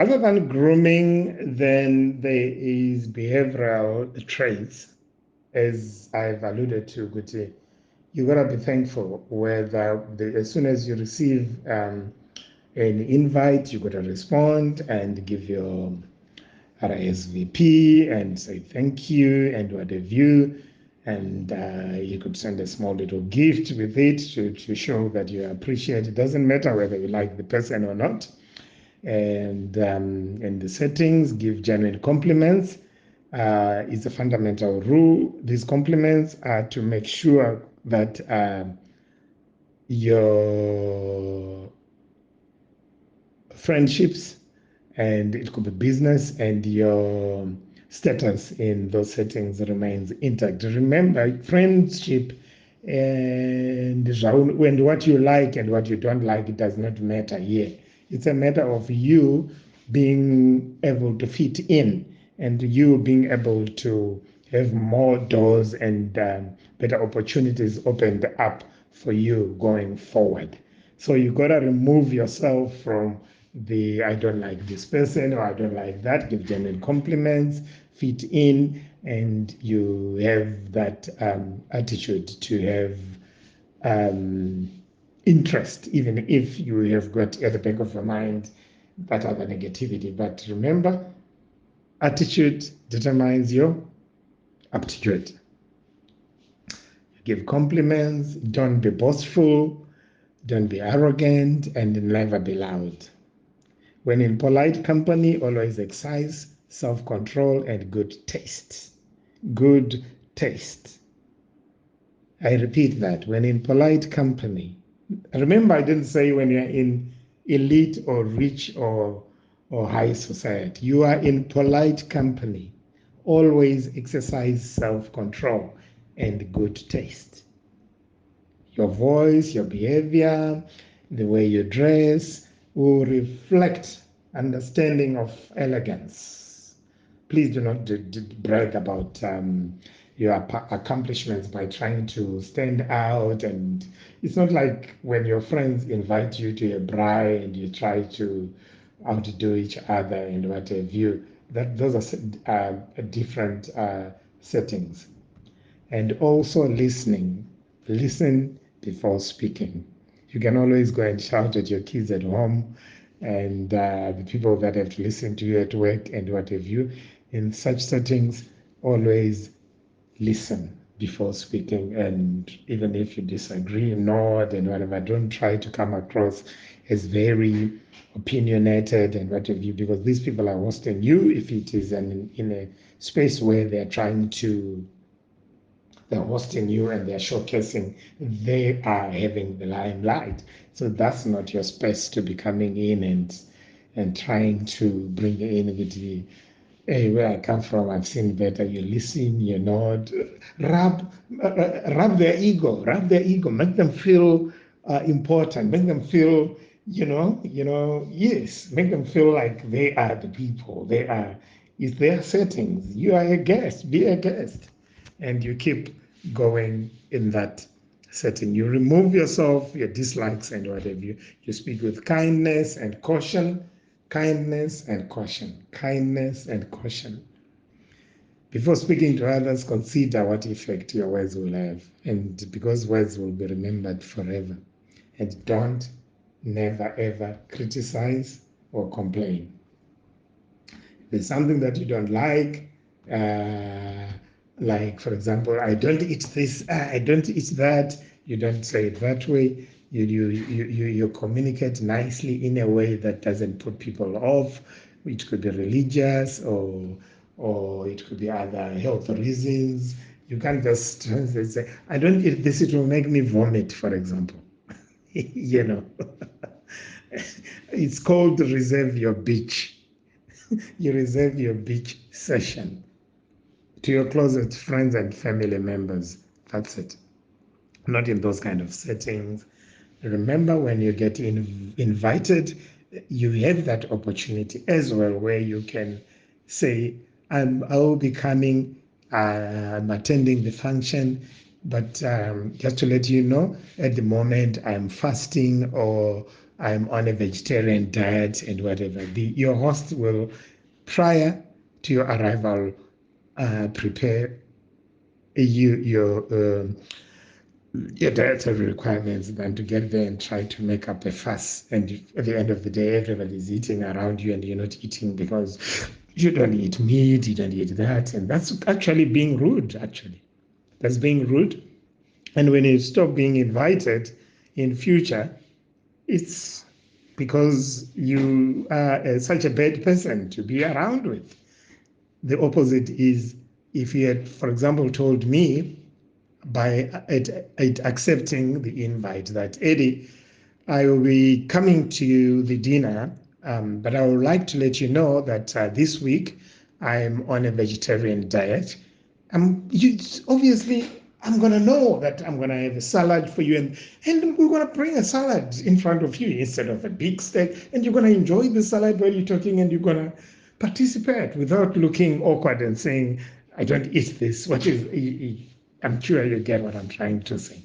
Other than grooming, then there is behavioral traits, as I've alluded to, Guti. You gotta be thankful whether as soon as you receive an invite, you gotta respond and give your RSVP and say thank you and what have you. And you could send a small little gift with it to show that you appreciate it. It doesn't matter whether you like the person or not. And in the settings, give genuine compliments. Is a fundamental rule. These compliments are to make sure that your friendships and it could be business and your status in those settings remains intact. Remember, friendship and what you like and what you don't like, it does not matter here. It's a matter of you being able to fit in and you being able to have more doors and better opportunities opened up for you going forward. So you got to remove yourself from the I don't like this person or I don't like that, give genuine compliments, fit in, and you have that attitude to have interest, even if you have got at the back of your mind that other negativity. But remember, attitude determines your aptitude. Give compliments, don't be boastful, don't be arrogant, and never be loud. When in polite company, always exercise self-control and good taste. Good taste. I repeat that. When in polite company, remember I didn't say when you're in elite or rich or high society. You are in polite company. Always exercise self-control and good taste. Your voice, your behavior, the way you dress will reflect understanding of elegance. Please do not brag about your accomplishments by trying to stand out. And it's not like when your friends invite you to a braai and you try to outdo each other and what have you. That those are different settings. And also listening. Listen before speaking. You can always go and shout at your kids at home and the people that have to listen to you at work and what have you. In such settings, always listen before speaking. And even if you disagree, nod and whatever, don't try to come across as very opinionated and what have you, because these people are hosting you if it is in a space where they're hosting you and they're showcasing they are having the limelight. So that's not your space to be coming in and trying to bring in the hey, where I come from, I've seen better. You listen, you nod, rub their ego, make them feel important, make them feel, yes, make them feel like they are the people. They are, it's their settings. You are a guest, be a guest, and you keep going in that setting. You remove yourself, your dislikes and whatever. You speak with kindness and caution, kindness and caution, kindness and caution. Before speaking to others, consider what effect your words will have. And because words will be remembered forever. And don't never ever criticize or complain. If there's something that you don't like for example, I don't eat this, I don't eat that, you don't say it that way. You communicate nicely in a way that doesn't put people off. It could be religious or it could be other health reasons. You can't just say, I don't eat this, it will make me vomit, for example. you know, it's called reserve your beach. You reserve your beach session to your closest friends and family members. That's it. Not in those kind of settings. Remember, when you get invited, you have that opportunity as well where you can say, I will be coming, I'm attending the function, but just to let you know, at the moment I'm fasting or I'm on a vegetarian diet and whatever. Your host will, prior to your arrival, prepare your dietary requirements than to get there and try to make up a fuss. And at the end of the day, everybody's eating around you and you're not eating because you don't eat meat, you don't eat that. And that's actually being rude, actually. That's being rude. And when you stop being invited in future, it's because you are such a bad person to be around with. The opposite is if you had, for example, told me by accepting the invite that, Eddie, I will be coming to the dinner, but I would like to let you know that this week I'm on a vegetarian diet. Obviously, I'm going to know that I'm going to have a salad for you, and we're going to bring a salad in front of you instead of a big steak, and you're going to enjoy the salad while you're talking, and you're going to participate without looking awkward and saying, I don't eat this. I'm sure you get what I'm trying to say.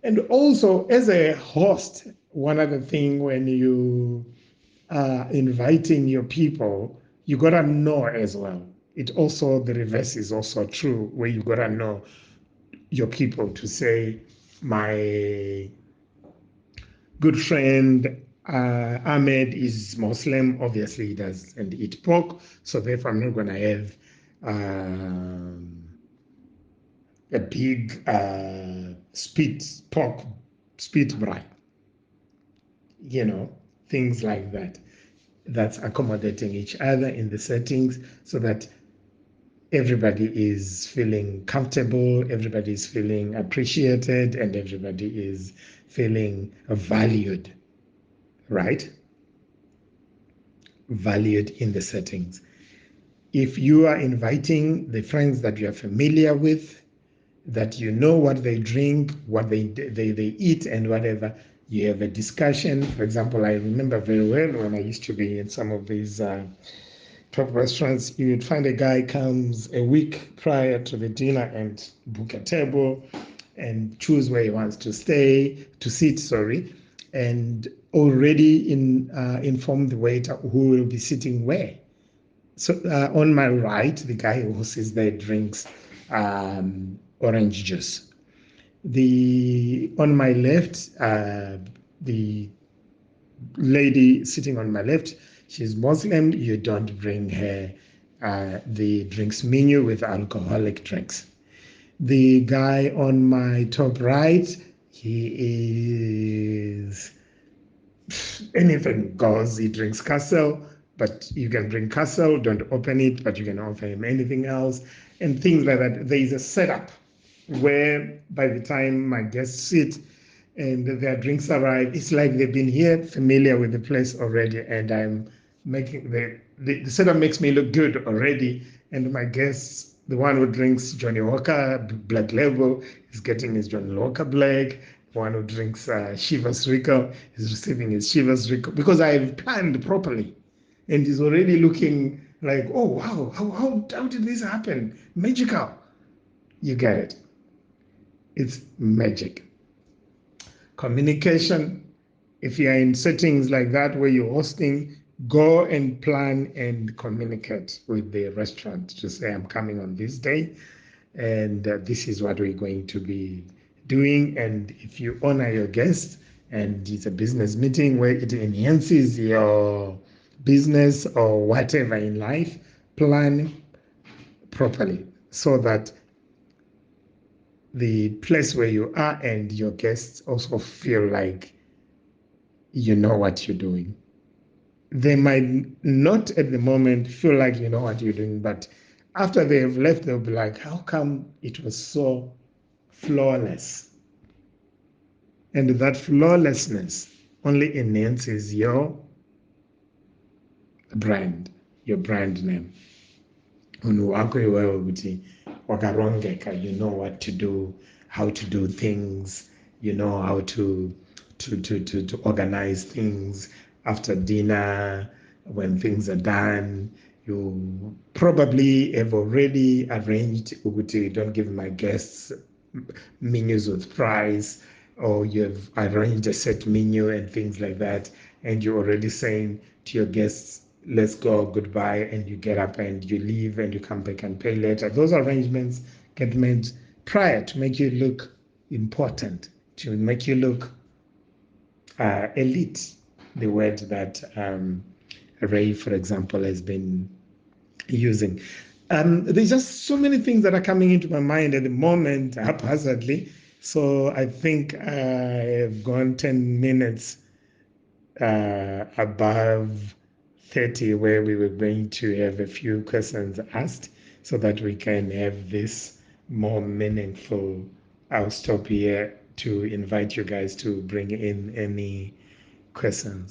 And also, as a host, one other thing when you are inviting your people, you gotta know as well. The reverse is also true, where you gotta know your people to say, my good friend Ahmed is Muslim, obviously he doesn't eat pork, so therefore I'm not gonna have a big pork spit braai, things like that. That's accommodating each other in the settings so that everybody is feeling comfortable, everybody is feeling appreciated, and everybody is feeling valued, right? Valued in the settings. If you are inviting the friends that you are familiar with, that you know what they drink, what they eat, and whatever, you have a discussion. For example, I remember very well when I used to be in some of these top restaurants, you would find a guy comes a week prior to the dinner and book a table and choose where he wants to sit, and already inform the waiter who will be sitting where. So on my right, the guy who sits there drinks orange juice. On my left, the lady sitting on my left, she's Muslim. You don't bring her the drinks menu with alcoholic drinks. The guy on my top right, he is anything goes. He drinks Castle, but you can bring Castle, don't open it, but you can offer him anything else, and things like that. There is a setup where by the time my guests sit and their drinks arrive, it's like they've been here, familiar with the place already, and I'm making the setup makes me look good already, and my guests, the one who drinks Johnny Walker Black Label, is getting his Johnny Walker Black. The one who drinks Chivas Rico is receiving his Chivas Rico because I've planned properly, and he's already looking like, oh wow, how did this happen? Magical. You get it. It's magic. Communication. If you are in settings like that where you're hosting, go and plan and communicate with the restaurant to say, I'm coming on this day, and this is what we're going to be doing. And if you honor your guests and it's a business meeting where it enhances your business or whatever in life, plan properly so that the place where you are and your guests also feel like you know what you're doing. They might not at the moment feel like you know what you're doing, but after they've left, they'll be like, how come it was so flawless? And that flawlessness only enhances your brand, your brand name. Unhu wakho iwewe ukuthi wakarongeka, you know what to do, how to do things, you know how to organize things after dinner, when things are done. You probably have already arranged ukuthi don't give my guests menus with price. or you've arranged a set menu and things like that, and you're already saying to your guests, let's go, goodbye, and you get up and you leave and you come back and pay later. Those arrangements get made prior to make you look important, to make you look elite, the word that Ray, for example, has been using. There's just so many things that are coming into my mind at the moment, haphazardly. So I think I've gone 10 minutes above 30, where we were going to have a few questions asked so that we can have this more meaningful. I'll stop here to invite you guys to bring in any questions.